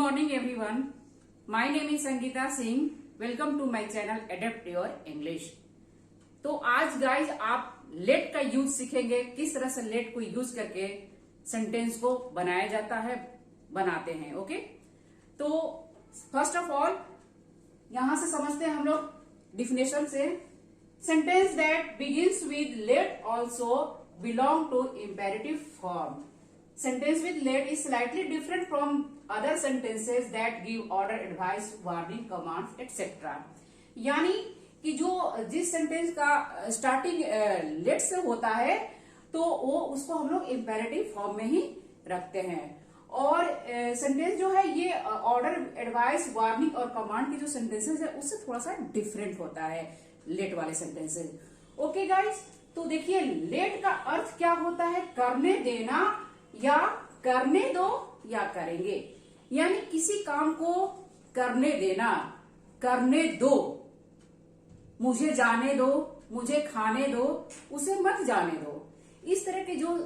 morning everyone. My name is Sangeeta Singh. Welcome to my channel adapt your English. तो आज guys आप late का use सीखेंगे, किस तरह से लेट को यूज करके सेंटेंस को बनाया जाता है, बनाते हैं. ओके, तो फर्स्ट ऑफ ऑल यहां से समझते हैं हम लोग डिफिनेशन से. Sentence that begins with let also belong to imperative form. Sentence with let is slightly different from other sentences that give order, advice, warning, commands, etc. यानी कि जो जिस सेंटेंस का स्टार्टिंग लेट से होता है तो वो उसको हम लोग इम्पेरेटिव फॉर्म में ही रखते हैं. और सेंटेंस जो है ये ऑर्डर, एडवाइस, वार्निंग और कमांड की जो सेंटेंसेस है उससे थोड़ा सा डिफरेंट होता है लेट वाले सेंटेंसेस. ओके गाइज, तो देखिए लेट का अर्थ क्या होता है? करने देना या करने दो या करेंगे. यानी किसी काम को करने देना, करने दो, मुझे जाने दो, मुझे खाने दो, उसे मत जाने दो. इस तरह के जो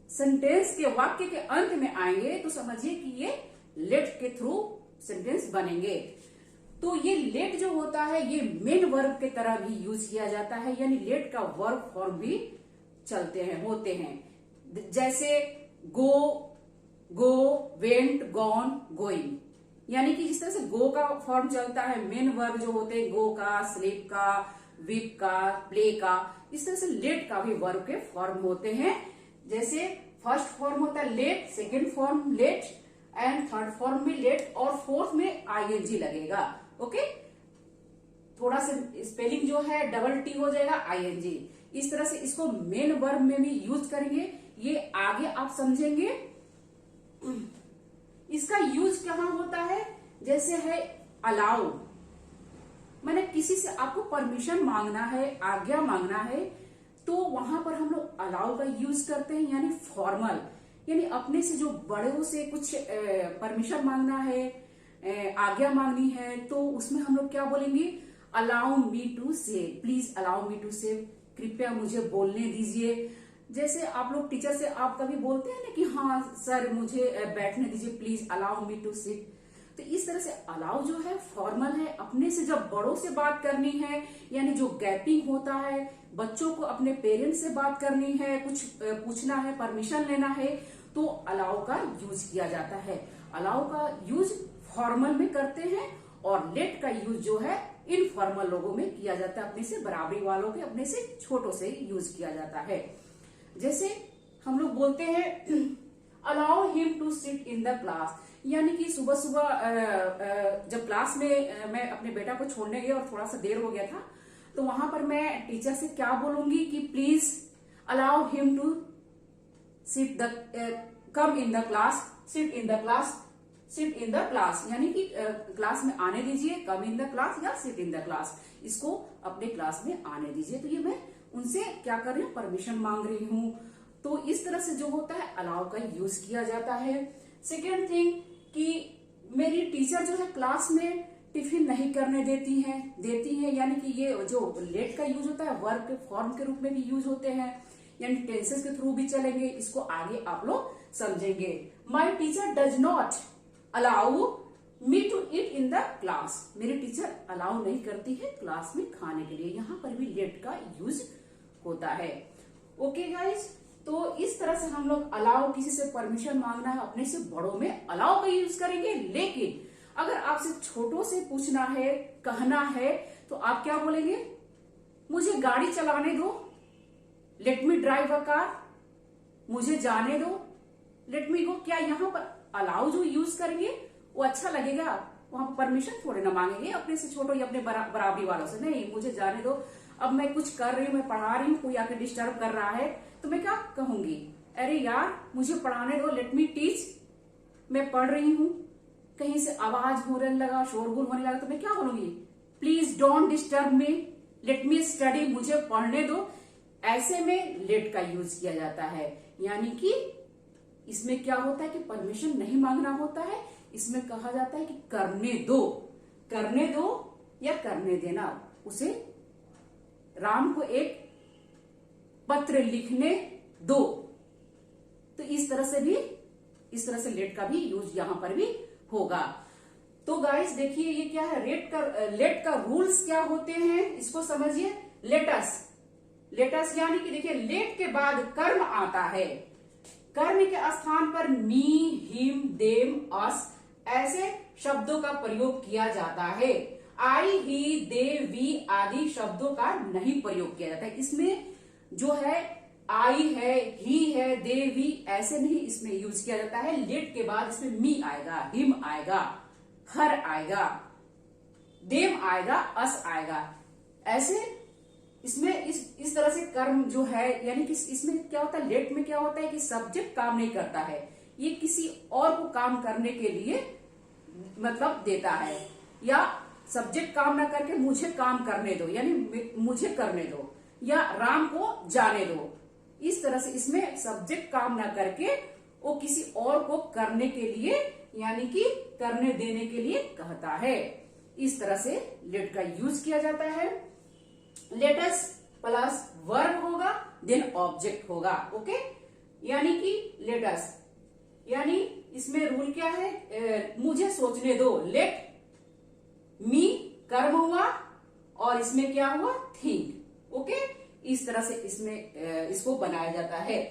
सेंटेंस के वाक्य के अंत में आएंगे तो समझिए कि ये लेट के थ्रू सेंटेंस बनेंगे. तो ये लेट जो होता है ये मेन वर्ब के तरह भी यूज किया जाता है. यानी लेट का वर्ब फॉर्म भी चलते हैं, होते हैं. जैसे गो, गो, वेंट, गॉन, गोइंग. यानी कि जिस तरह से गो का फॉर्म चलता है, मेन वर्ब जो होते हैं गो का, स्लीप का, वीक का, प्ले का, इस तरह से लेट का भी वर्ब के फॉर्म होते हैं. जैसे फर्स्ट फॉर्म होता है let, second form let and third form में लेट और फोर्थ में आईएनजी लगेगा. ओके, थोड़ा सा स्पेलिंग जो है डबल टी हो जाएगा, आईएनजी. इस तरह से इसको मेन वर्ब में भी यूज करेंगे, ये आगे आप समझेंगे. इसका यूज कहाँ होता है? जैसे है अलाउ, मैंने किसी से आपको परमिशन मांगना है, आज्ञा मांगना है, तो वहां पर हम लोग अलाउ का यूज करते हैं. यानी फॉर्मल, यानी अपने से जो बड़ों से कुछ परमिशन मांगना है, आज्ञा मांगनी है, तो उसमें हम लोग क्या बोलेंगे? अलाउ मी टू से, प्लीज अलाउ मी टू से, कृपया मुझे बोलने दीजिए. जैसे आप लोग टीचर से आप कभी बोलते हैं ना कि हाँ सर मुझे बैठने दीजिए, please allow me to sit. तो इस तरह से अलाउ जो है फॉर्मल है. अपने से जब बड़ों से बात करनी है, यानी जो गैपिंग होता है, बच्चों को अपने पेरेंट्स से बात करनी है, कुछ पूछना है, परमिशन लेना है, तो अलाउ का यूज किया जाता है. अलाउ का यूज फॉर्मल में करते हैं और लेट का यूज जो है इनफॉर्मल लोगों में किया जाता है. अपने से बराबरी वालों के, अपने से छोटों से यूज किया जाता है. जैसे हम लोग बोलते हैं allow him to sit in the class. यानी कि सुबह सुबह जब क्लास में मैं अपने बेटा को छोड़ने गई और थोड़ा सा देर हो गया था, तो वहां पर मैं टीचर से क्या बोलूंगी कि please allow him to sit the, come in the class, sit in the class, sit in the class. यानी कि क्लास में आने दीजिए, कम इन द क्लास या सिट इन द क्लास, इसको अपने क्लास में आने दीजिए. तो ये मैं उनसे क्या कर रही हूँ? परमिशन मांग रही हूँ. तो इस तरह से जो होता है अलाउ का यूज किया जाता है. सेकेंड थिंग कि मेरी टीचर जो है क्लास में टिफिन नहीं करने देती हैं. यानी कि ये जो लेट का यूज होता है वर्ब के फॉर्म के रूप में भी यूज होते हैं, यानी टेंसेस के थ्रू भी चलेंगे. इसको आगे आप लोग समझेंगे. My teacher does not allow me to eat in the class. मेरी टीचर अलाउ नहीं करती है क्लास में खाने के लिए. यहां पर भी लेट का यूज होता है. ओके गाइज, तो इस तरह से हम लोग अलाउ, किसी से परमिशन मांगना है, अपने से बड़ों में अलाउ का यूज करेंगे. लेकिन अगर आपसे छोटों से पूछना है, कहना है, तो आप क्या बोलेंगे? मुझे गाड़ी चलाने दो, let me drive a car, मुझे जाने दो, लेट मी गो. क्या यहाँ पर अलाउ जो यूज करेंगे वो अच्छा लगेगा? वहां पर परमिशन थोड़े ना मांगेंगे अपने से छोटो या अपने बराबरी वालों से. नहीं, मुझे जाने दो, अब मैं कुछ कर रही हूँ, मैं पढ़ा रही हूँ, कोई आके डिस्टर्ब कर रहा है, तो मैं क्या कहूंगी? अरे यार मुझे पढ़ाने दो, लेट मी टीच, मैं पढ़ रही हूँ. कहीं से आवाज होने लगा, शोरगुल होने लगा, तो मैं क्या बोलूंगी? Please don't disturb me, let me study, मुझे पढ़ने दो. ऐसे में लेट का यूज किया जाता है. यानी कि इसमें क्या होता है कि परमिशन नहीं मांगना होता है. इसमें कहा जाता है कि करने दो, करने दो या करने देना. उसे राम को एक पत्र लिखने दो. तो इस तरह से लेट का भी यूज यहां पर भी होगा। तो गाइस देखिए ये क्या है, लेट का रूल्स क्या होते हैं इसको समझिए। लेटस यानी कि देखिए लेट के बाद कर्म आता है, कर्म के स्थान पर मी, हिम, देम, अस ऐसे शब्दों का प्रयोग किया जाता है। आई, ही, दे, वी आदि शब्दों का नहीं प्रयोग किया जाता है। इसमें जो है आई है, ही है, दे, वी ऐसे नहीं इसमें यूज किया जाता है। लेट के बाद इसमें मी आएगा, हिम आएगा, हर आएगा, देम आएगा, अस आएगा। ऐसे इसमें इस तरह से कर्म जो है, यानी कि इसमें क्या होता है, लेट में क्या होता है कि सब्जेक्ट काम नहीं करता है, ये किसी और को काम करने के लिए मतलब देता है, या सब्जेक्ट काम ना करके मुझे काम करने दो, यानी मुझे करने दो, या राम को जाने दो। इस तरह से इसमें सब्जेक्ट काम ना करके वो किसी और को करने के लिए, यानी कि करने देने के लिए कहता है। इस तरह से लेट का यूज किया जाता है। लेटस प्लस वर्ब होगा, देन ऑब्जेक्ट होगा। ओके, यानी कि लेटस यानी इसमें रूल क्या है, मुझे सोचने दो। लेट मी कर्म हुआ और इसमें क्या हुआ, थिंक। ओके, इस तरह से इसमें इसको बनाया जाता है।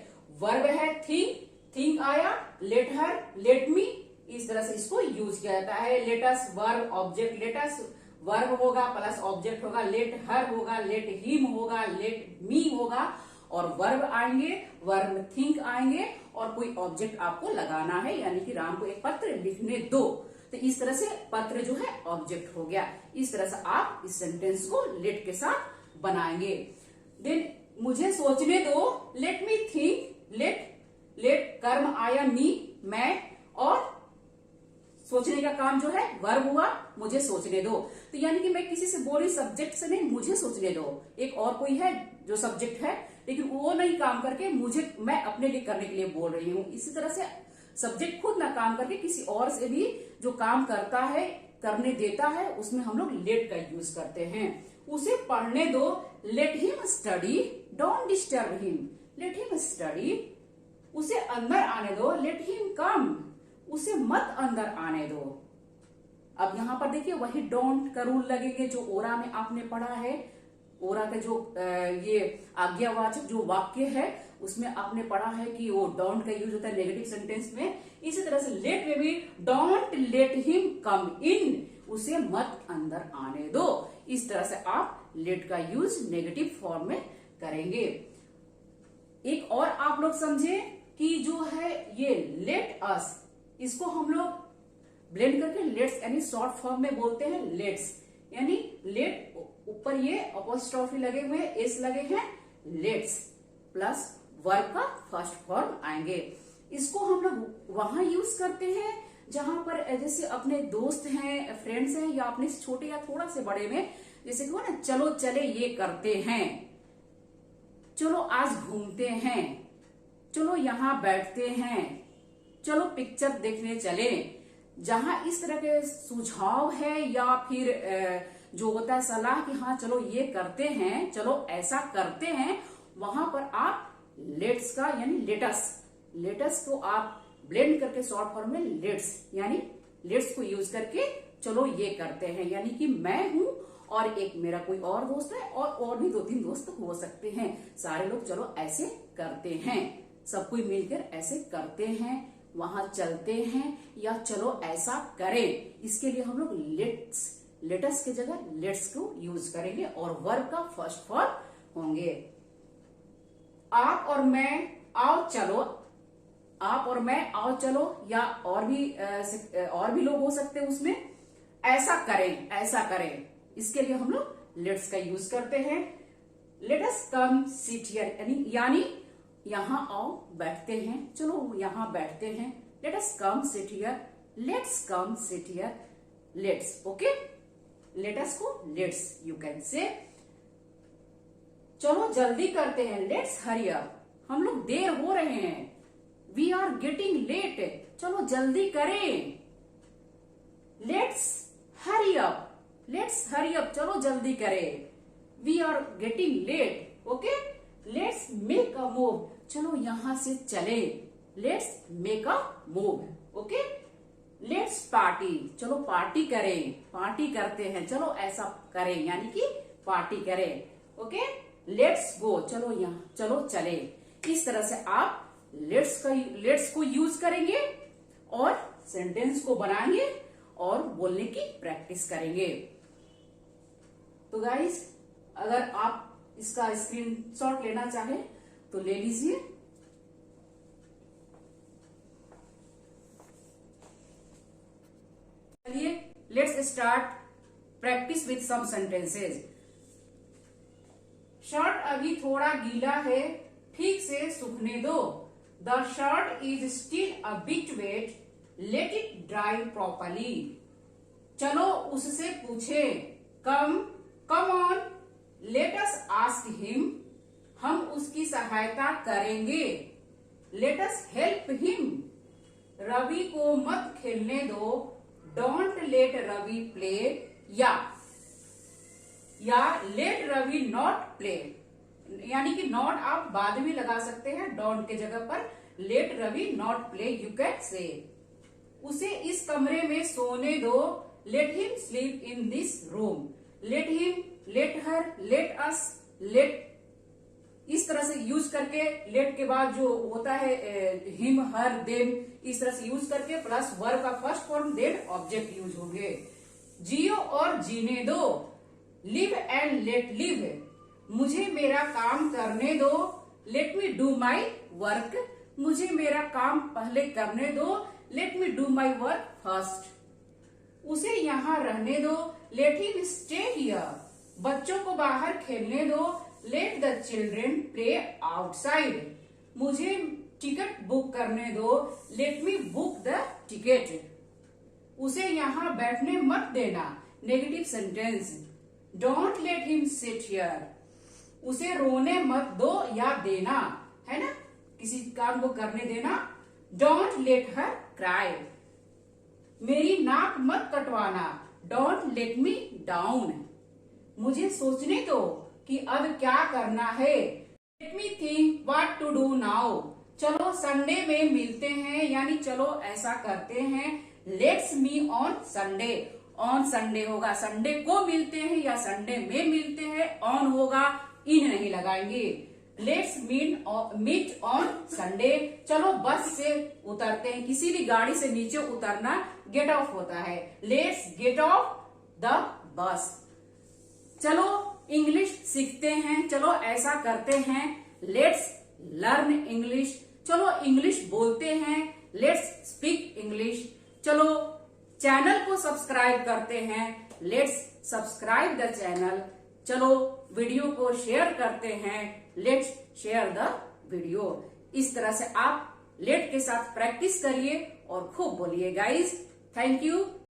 वर्ब है थिंक आया, लेट हर, लेट मी, इस तरह से इसको यूज किया जाता है। Let's verb object, let's verb होगा प्लस ऑब्जेक्ट होगा, लेट हर होगा, लेट हिम होगा, लेट मी होगा, और वर्ब आएंगे, वर्ब थिंक आएंगे, और कोई ऑब्जेक्ट आपको लगाना है, यानी कि राम को एक पत्र लिखने दो। तो इस तरह से पत्र जो है ऑब्जेक्ट हो गया। इस तरह से आप इस सेंटेंस को लेट के साथ बनाएंगे। देन मुझे सोचने दो, लेट मी थिंक, लेट कर्म आया मी, मैं, और सोचने का काम जो है वर्ब हुआ, मुझे सोचने दो। तो यानी कि मैं किसी से बोल रही, सब्जेक्ट से नहीं, मुझे सोचने दो। एक और कोई है जो सब्जेक्ट है, लेकिन वो नहीं काम करके मैं अपने लिए करने के लिए बोल रही हूँ। इसी तरह से सब्जेक्ट खुद ना काम करके किसी और से भी जो काम करता है, करने देता है, उसमें हम लोग लेट का यूज करते हैं। उसे पढ़ने दो, let him study, don't disturb him, let him study. उसे अंदर आने दो, लेट हिम कम, उसे मत अंदर आने दो। अब यहाँ पर देखिए वही डोंट का रूल लगेंगे जो ओरा में आपने पढ़ा है। ओरा का जो ये आज्ञावाचक जो वाक्य है उसमें आपने पढ़ा है कि वो डोंट का यूज होता है नेगेटिव सेंटेंस में। इसी तरह से लेट में भी डोंट लेट हिम कम इन, उसे मत अंदर आने दो। इस तरह से आप लेट का यूज नेगेटिव फॉर्म में करेंगे। एक और आप लोग समझे कि जो है ये लेट अस, इसको हम लोग ब्लेंड करके लेट्स यानी शॉर्ट फॉर्म में बोलते हैं लेट्स, यानी लेट ऊपर ये अपोस्ट्रोफी लगे हुए हैं, एस लगे हैं, लेट्स प्लस वर्ब का फर्स्ट फॉर्म आएंगे। इसको हम लोग वहां यूज करते हैं जहां पर जैसे अपने दोस्त हैं, फ्रेंड्स हैं, या अपने छोटे या थोड़ा से बड़े में, जैसे कि वो ना चलो चले ये करते हैं, चलो आज घूमते हैं, चलो यहाँ बैठते हैं, चलो पिक्चर देखने चले। जहां इस तरह के सुझाव है या फिर जो होता है सलाह कि हाँ चलो ये करते हैं, चलो ऐसा करते हैं, वहां पर आप लेट्स का यानी लेटस को आप ब्लेंड करके शॉर्ट फॉर्म में लेट्स यानी लेट्स को यूज करके चलो ये करते हैं, यानी कि मैं हूं और एक मेरा कोई और दोस्त है और भी 2-3 दोस्त हो सकते हैं, सारे लोग चलो ऐसे करते हैं, सब कोई मिलकर ऐसे करते हैं, वहां चलते हैं, या चलो ऐसा करें। इसके लिए हम लोग लेटस के जगह लेट्स को यूज करेंगे और वर्ब का फर्स्ट फॉर्म होंगे। आप और मैं आओ चलो, आप और मैं आओ चलो, या और भी लोग हो सकते हैं उसमें, ऐसा करें, इसके लिए हम लोग लेट्स का यूज करते हैं। Let us come sit here, यानी यहां आओ बैठते हैं, चलो यहां बैठते हैं, let us come sit here, let's come sit here, let's. Okay, let us को लेट्स यू कैन से। चलो जल्दी करते हैं, लेट्स हरी अप, हम लोग देर हो रहे हैं, वी आर गेटिंग लेट, चलो जल्दी करें, लेट्स हरी अप, चलो जल्दी करें, we are getting late. Okay, let's make a move, चलो यहां से चले, let's make a move. Okay, let's party, चलो पार्टी करें, पार्टी करते हैं, चलो ऐसा करें, यानी कि पार्टी करें। ओके, लेट्स गो, चलो यहाँ, चलो चले। इस तरह से आप लेट्स को यूज करेंगे और सेंटेंस को बनाएंगे और बोलने की प्रैक्टिस करेंगे। तो गाइस, अगर आप इसका स्क्रीनशॉट लेना चाहें तो ले लीजिए। चलिए, let's start practice with some sentences. Shirt अभी थोड़ा गीला है, ठीक से सूखने दो। The shirt is still a bit wet, let it dry properly. चलो उससे पूछे, come on, let us ask him, हम उसकी सहायता करेंगे। Let us help him. Ravi को मत खेलने दो, डोंट लेट रवि प्ले, या लेट रवि नॉट प्ले, यानी कि नॉट आप बाद में लगा सकते हैं डोंट के जगह पर, let Ravi not play you can say. उसे इस कमरे में सोने दो, let him sleep in this room. Let him, let her, let us, let, इस तरह से यूज करके, लेट के बाद जो होता है हिम, हर, देम, इस तरह से यूज करके प्लस वर्ब का first form then object use होंगे। जियो और जीने दो, लिव एंड लेट लिव। मुझे मेरा काम करने दो, let me do my work. मुझे मेरा काम पहले करने दो, let me do my work first. उसे यहाँ रहने दो, लेट हिम स्टे हियर। बच्चों को बाहर खेलने दो, let the children play outside. मुझे टिकट बुक करने दो, let me book the ticket. उसे यहाँ बैठने मत देना, negative sentence, don't let him sit here. उसे रोने मत दो या देना, है ना, किसी काम को करने देना, डोंट लेट हर क्राई। मेरी नाक मत कटवाना, डोंट लेट मी डाउन। मुझे सोचने दो कि अब क्या करना है, let me think what to do now. चलो संडे में मिलते हैं, यानी चलो ऐसा करते हैं, let's me on Sunday. On Sunday होगा, संडे को मिलते हैं या संडे में मिलते हैं, ऑन होगा, इन नहीं लगाएंगे। Let's meet on Sunday. चलो बस से उतरते हैं, किसी भी गाड़ी से नीचे उतरना गेट ऑफ होता है, let's get of the bus. चलो इंग्लिश सीखते हैं, चलो ऐसा करते हैं, लेट्स लर्न इंग्लिश। चलो इंग्लिश बोलते हैं, लेट्स स्पीक इंग्लिश। चलो चैनल को सब्सक्राइब करते हैं, लेट्स सब्सक्राइब द चैनल। चलो वीडियो को शेयर करते हैं, लेट्स शेयर द वीडियो। इस तरह से आप लेट के साथ प्रैक्टिस करिए और खूब बोलिए गाइस। Thank you.